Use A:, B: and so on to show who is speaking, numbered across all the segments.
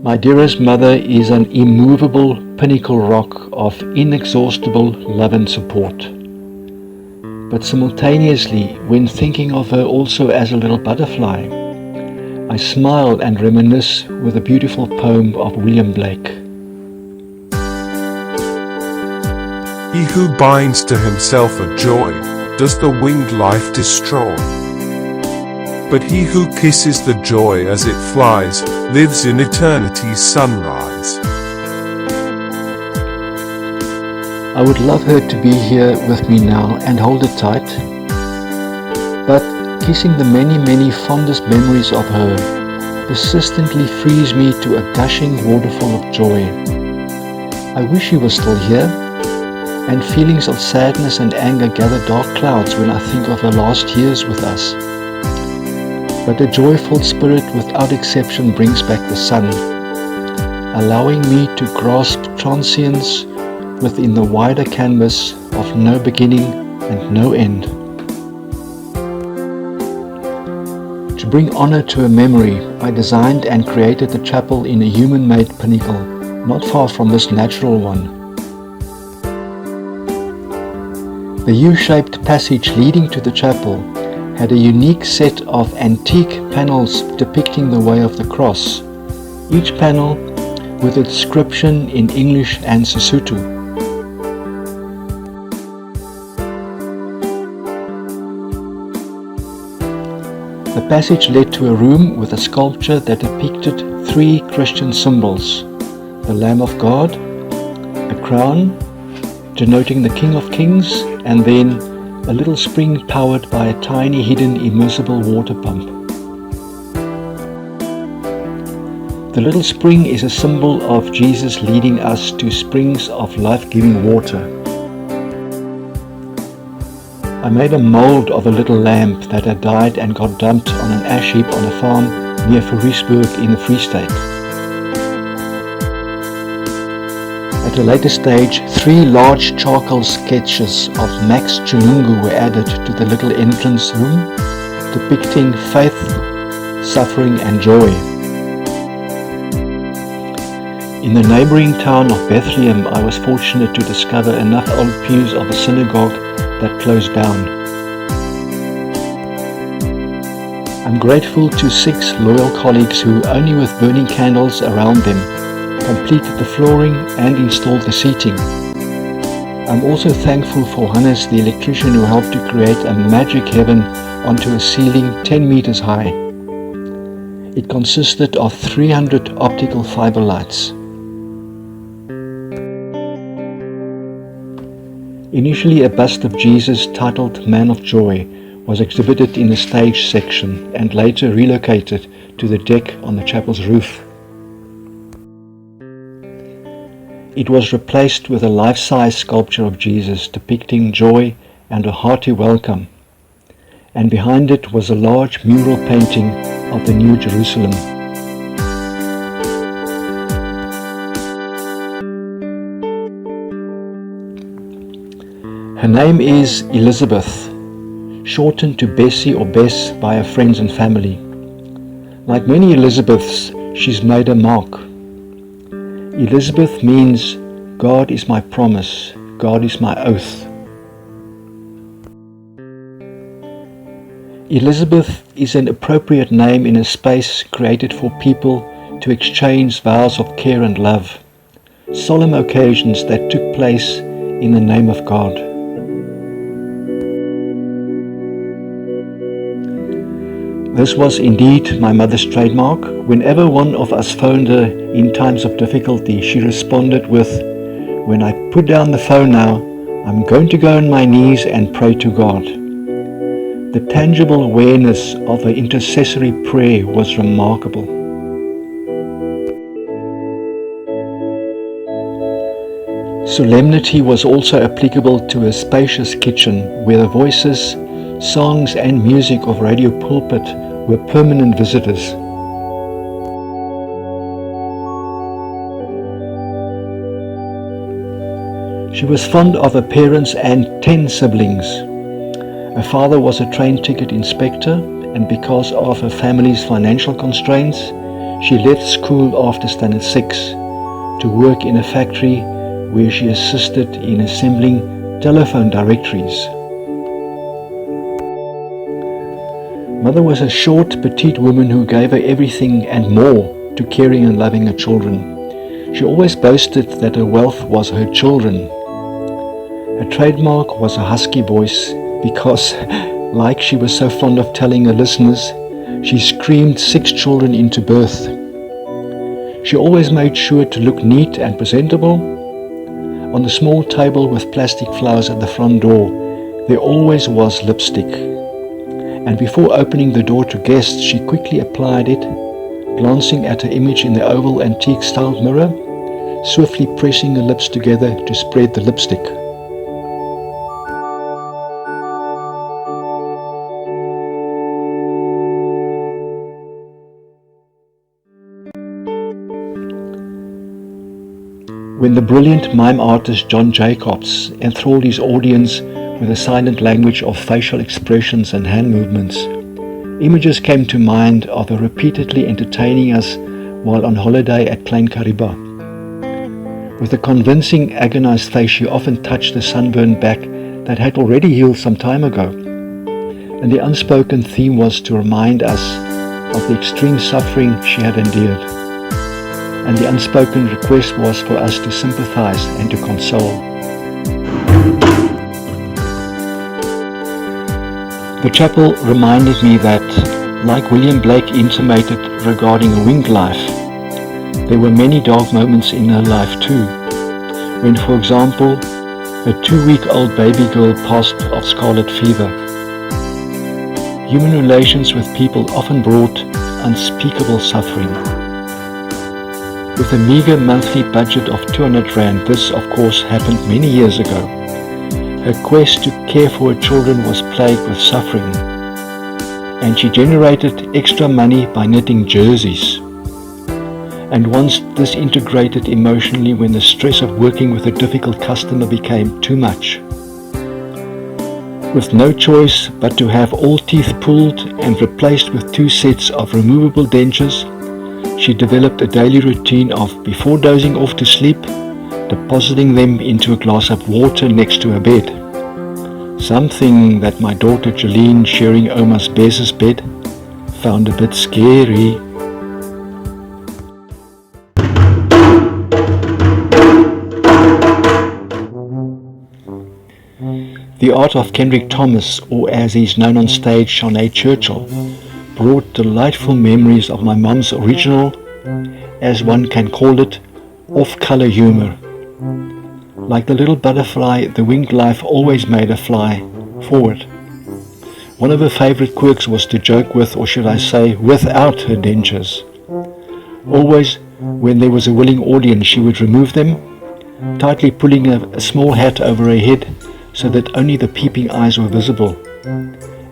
A: My dearest mother is an immovable pinnacle rock of inexhaustible love and support. But simultaneously, when thinking of her also as a little butterfly, I smile and reminisce with a beautiful poem of William Blake.
B: He who binds to himself a joy does the winged life destroy. But he who kisses the joy as it flies lives in eternity's sunrise.
A: I would love her to be here with me now and hold her tight, but kissing the many fondest memories of her persistently frees me to a gushing waterfall of joy. I wish she was still here, and feelings of sadness and anger gather dark clouds when I think of her last years with us. But a joyful spirit without exception brings back the sun, allowing me to grasp transience within the wider canvas of no beginning and no end. To bring honor to her memory, I designed and created the chapel in a human-made pinnacle, not far from this natural one. The U-shaped passage leading to the chapel had a unique set of antique panels depicting the way of the cross, each panel with its inscription in English and Sesotho. The passage led to a room with a sculpture that depicted three Christian symbols: the Lamb of God, a crown denoting the King of Kings, and then a little spring powered by a tiny hidden immersible water pump. The little spring is a symbol of Jesus leading us to springs of life-giving water. I made a mold of a little lamb that had died and got dumped on an ash heap on a farm near Foriesburg in the Free State. At a later stage, 3 large charcoal sketches of Max Chilungu were added to the little entrance room, depicting faith, suffering and joy. In the neighboring town of Bethlehem, I was fortunate to discover enough old pews of a synagogue that closed down. I'm grateful to 6 loyal colleagues who, only with burning candles around them, completed the flooring and installed the seating. I'm also thankful for Hannes, the electrician, who helped to create a magic heaven onto a ceiling 10 meters high. It consisted of 300 optical fiber lights. Initially, a bust of Jesus titled Man of Joy was exhibited in the stage section and later relocated to the deck on the chapel's roof. It was replaced with a life-size sculpture of Jesus depicting joy and a hearty welcome, and behind it was a large mural painting of the New Jerusalem. Her name is Elizabeth, shortened to Bessie or Bess by her friends and family. Like many Elizabeths, she's made a mark. Elizabeth means God is my promise, God is my oath. Elizabeth is an appropriate name in a space created for people to exchange vows of care and love, solemn occasions that took place in the name of God. This was indeed my mother's trademark. Whenever one of us phoned her in times of difficulty, she responded with, "When I put down the phone now, I'm going to go on my knees and pray to God." The tangible awareness of her intercessory prayer was remarkable. Solemnity was also applicable to a spacious kitchen where the voices, songs and music of Radio Pulpit were permanent visitors. She was fond of her parents and 10 siblings. Her father was a train ticket inspector, and because of her family's financial constraints, She left school after standard 6 to work in a factory where she assisted in assembling telephone directories. Mother was a short, petite woman who gave her everything and more to caring and loving her children. She always boasted that her wealth was her children. Her trademark was a husky voice because, like she was so fond of telling her listeners, she screamed 6 children into birth. She always made sure to look neat and presentable. On the small table with plastic flowers at the front door, there always was lipstick. And before opening the door to guests, she quickly applied it, glancing at her image in the oval antique styled mirror, swiftly pressing her lips together to spread the lipstick. When the brilliant mime artist John Jacobs enthralled his audience with a silent language of facial expressions and hand movements, images came to mind of her repeatedly entertaining us while on holiday at Plain Kariba. With a convincing, agonized face, she often touched the sunburned back that had already healed some time ago, and the unspoken theme was to remind us of the extreme suffering she had endured. And the unspoken request was for us to sympathize and to console. The chapel reminded me that, like William Blake intimated regarding a winged life, there were many dark moments in her life too, when, for example, her 2-week-old baby girl passed of scarlet fever. Human relations with people often brought unspeakable suffering. With a meager monthly budget of 200 Rand, this of course happened many years ago. Her quest to care for her children was plagued with suffering, and she generated extra money by knitting jerseys. And once disintegrated emotionally when the stress of working with a difficult customer became too much. With no choice but to have all teeth pulled and replaced with 2 sets of removable dentures, she developed a daily routine of, before dozing off to sleep, depositing them into a glass of water next to her bed. Something that my daughter Jeline, sharing Oumas Bes' bed, found a bit scary. The art of Kendrick Thomas, or as he's known on stage, Shanae Churchill, brought delightful memories of my mom's original, as one can call it, off-color humor. Like the little butterfly, the winged life always made her fly forward. One of her favorite quirks was to joke with, or should I say, without her dentures. Always, when there was a willing audience, she would remove them, tightly pulling a small hat over her head so that only the peeping eyes were visible,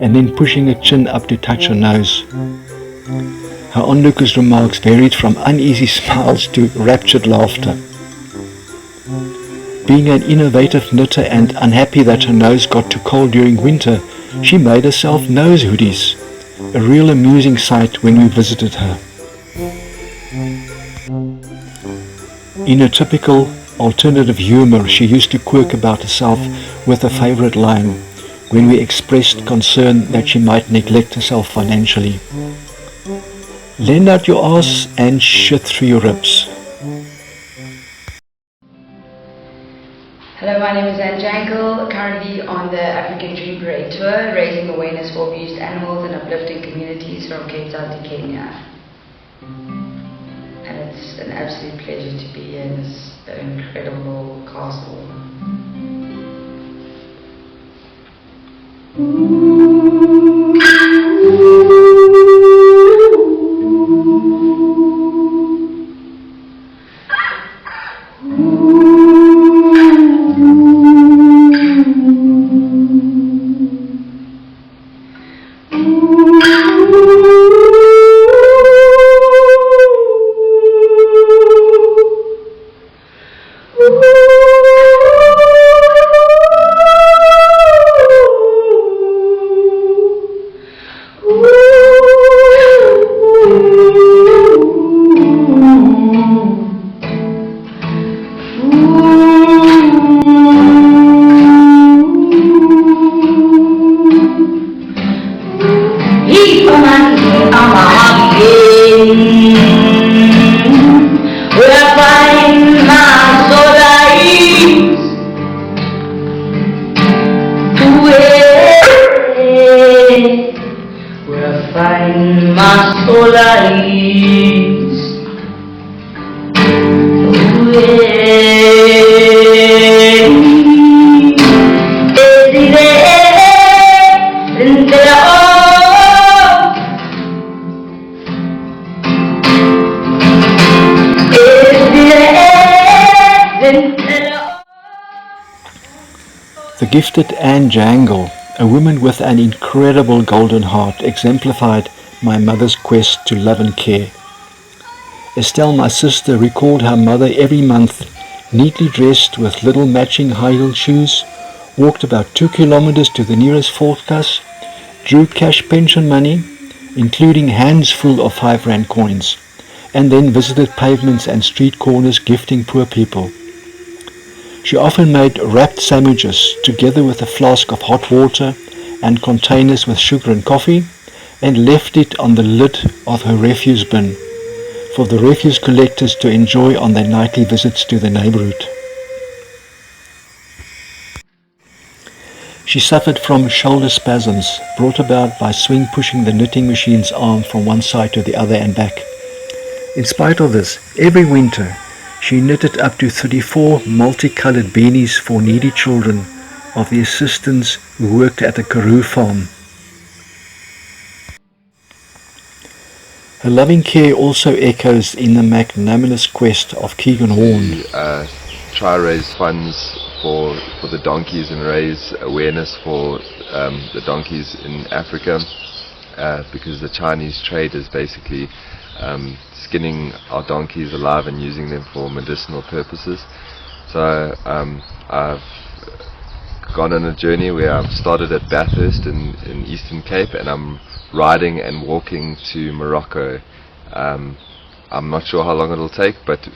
A: and then pushing her chin up to touch her nose. Her onlookers' remarks varied from uneasy smiles to raptured laughter. Being an innovative knitter and unhappy that her nose got too cold during winter, she made herself nose hoodies, a real amusing sight when we visited her. In her typical alternative humor, she used to quirk about herself with a favorite line when we expressed concern that she might neglect herself financially. Lend out your ass and shit through your ribs.
C: Hello, my name is Anne Jankel, currently on the African Dream Parade Tour, raising awareness for abused animals and uplifting communities from Cape Town to Kenya. And it's an absolute pleasure to be here in this incredible castle. lies.
A: The gifted Anne Jangle, a woman with an incredible golden heart, exemplified my mother's quest to love and care. Estelle, my sister, recalled how mother every month, neatly dressed with little matching high-heeled shoes, walked about 2 kilometers to the nearest volkas, drew cash pension money, including hands full of 5 rand coins, and then visited pavements and street corners gifting poor people. She often made wrapped sandwiches together with a flask of hot water and containers with sugar and coffee, and left it on the lid of her refuse bin for the refuse collectors to enjoy on their nightly visits to the neighborhood. She suffered from shoulder spasms brought about by swing pushing the knitting machine's arm from one side to the other and back. In spite of this, every winter she knitted up to 34 multicolored beanies for needy children of the assistants who worked at the Karoo farm. Her loving care also echoes in the magnanimous quest of Keegan Horn.
D: We try to raise funds for the donkeys and raise awareness for the donkeys in Africa, because the Chinese trade is basically skinning our donkeys alive and using them for medicinal purposes. So I've gone on a journey where I've started at Bathurst in Eastern Cape, and I'm riding and walking to Morocco. I'm not sure how long it'll take, but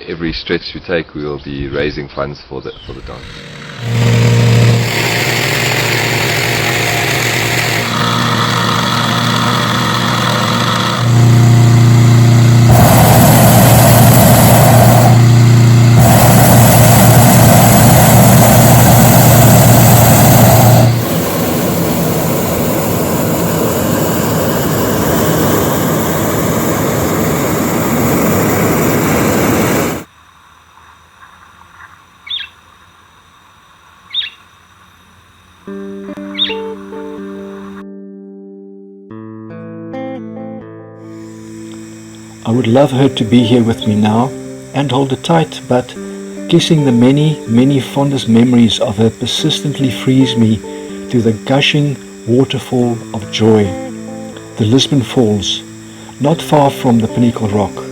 D: every stretch we take we will be raising funds for the donkeys.
A: I would love her to be here with me now and hold her tight, but kissing the many, many fondest memories of her persistently frees me to the gushing waterfall of joy, the Lisbon Falls, not far from the Pinnacle Rock.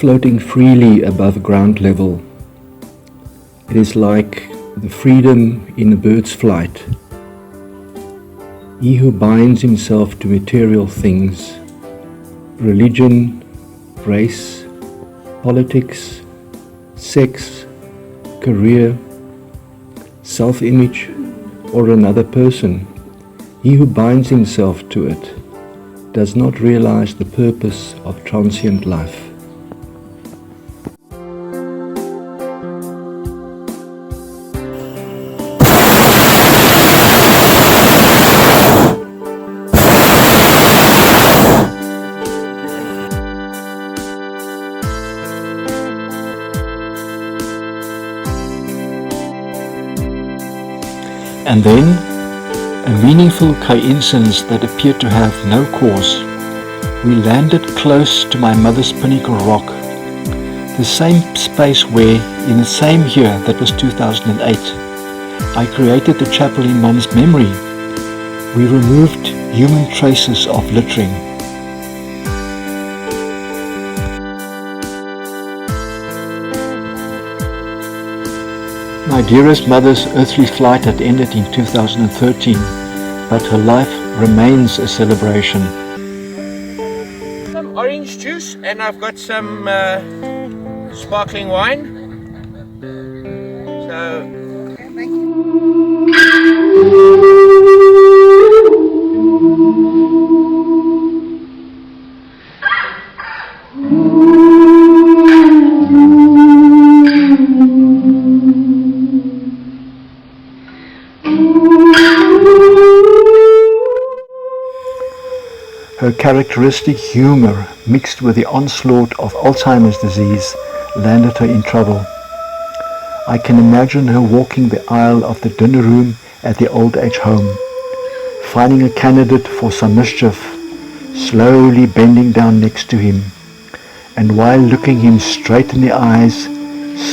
A: Floating freely above ground level. It is like the freedom in a bird's flight. He who binds himself to material things, religion, race, politics, sex, career, self-image, or another person, he who binds himself to it does not realize the purpose of transient life. And then, a meaningful coincidence that appeared to have no cause. We landed close to my mother's pinnacle rock, the same space where, in the same year, that was 2008, I created the chapel in Mom's memory. We removed human traces of littering. My dearest mother's earthly flight had ended in 2013, but her life remains a celebration.
E: Some orange juice, and I've got some sparkling wine. So
A: her characteristic humor, mixed with the onslaught of Alzheimer's disease, landed her in trouble. I can imagine her walking the aisle of the dinner room at the old age home, finding a candidate for some mischief, slowly bending down next to him, and while looking him straight in the eyes,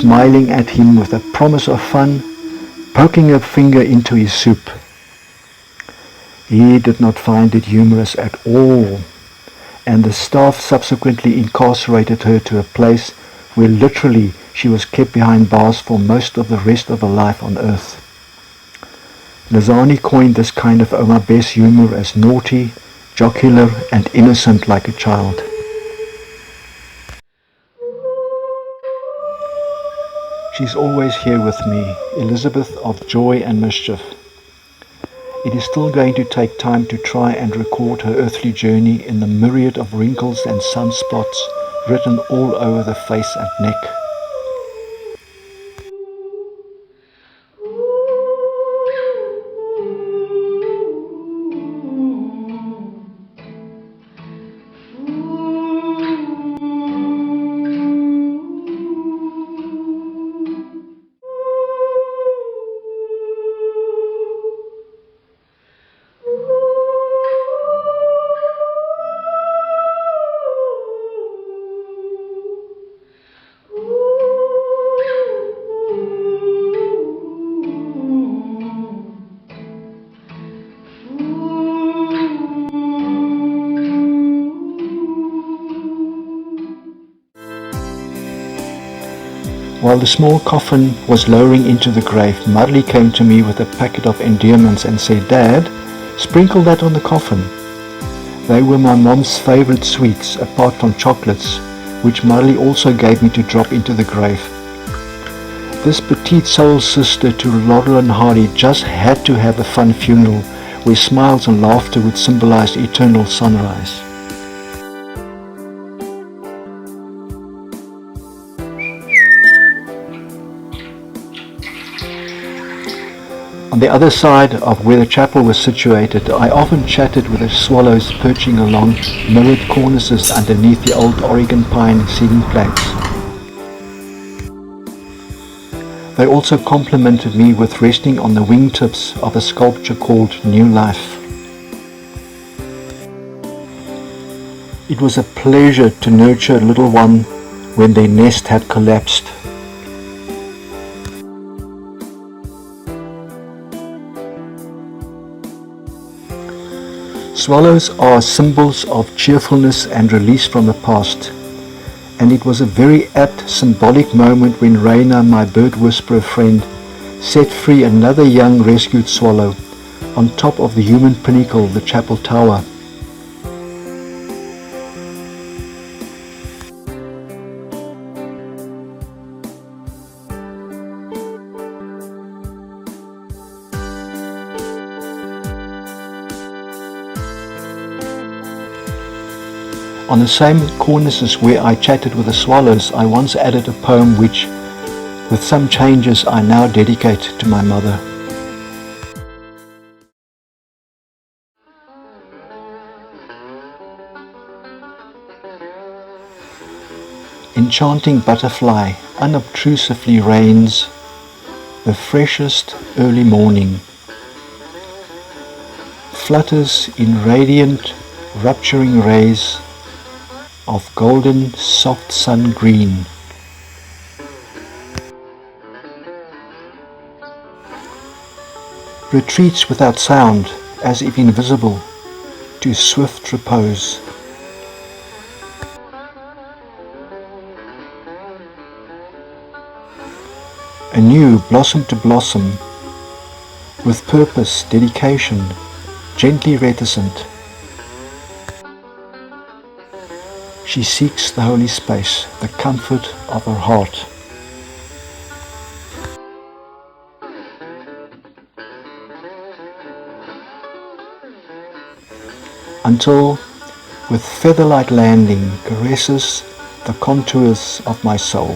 A: smiling at him with a promise of fun, poking a finger into his soup. He did not find it humorous at all, and the staff subsequently incarcerated her to a place where literally she was kept behind bars for most of the rest of her life on earth. Lizane coined this kind of Ouma Bez humor as naughty, jocular, and innocent like a child. She's always here with me, Elizabeth of Joy and Mischief. It is still going to take time to try and record her earthly journey in the myriad of wrinkles and sunspots written all over the face and neck. While the small coffin was lowering into the grave, Marley came to me with a packet of endearments and said, "Dad, sprinkle that on the coffin." They were my mom's favorite sweets, apart from chocolates, which Marley also gave me to drop into the grave. This petite soul sister to Laurel and Hardy just had to have a fun funeral where smiles and laughter would symbolize eternal sunrise. On the other side of where the chapel was situated, I often chatted with the swallows perching along mirrored cornices underneath the old Oregon pine ceiling plates. They also complimented me with resting on the wingtips of a sculpture called New Life. It was a pleasure to nurture a little one when their nest had collapsed. Swallows are symbols of cheerfulness and release from the past, and it was a very apt symbolic moment when Raina, my bird whisperer friend, set free another young rescued swallow on top of the human pinnacle, the chapel tower. On the same cornices where I chatted with the swallows, I once added a poem which, with some changes, I now dedicate to my mother. Enchanting butterfly unobtrusively reigns the freshest early morning, flutters in radiant, rupturing rays of golden, soft sun green. Retreats without sound, as if invisible, to swift repose. Anew, blossom to blossom, with purpose, dedication, gently reticent. She seeks the holy space, the comfort of her heart. Until, with feather-light landing, caresses the contours of my soul.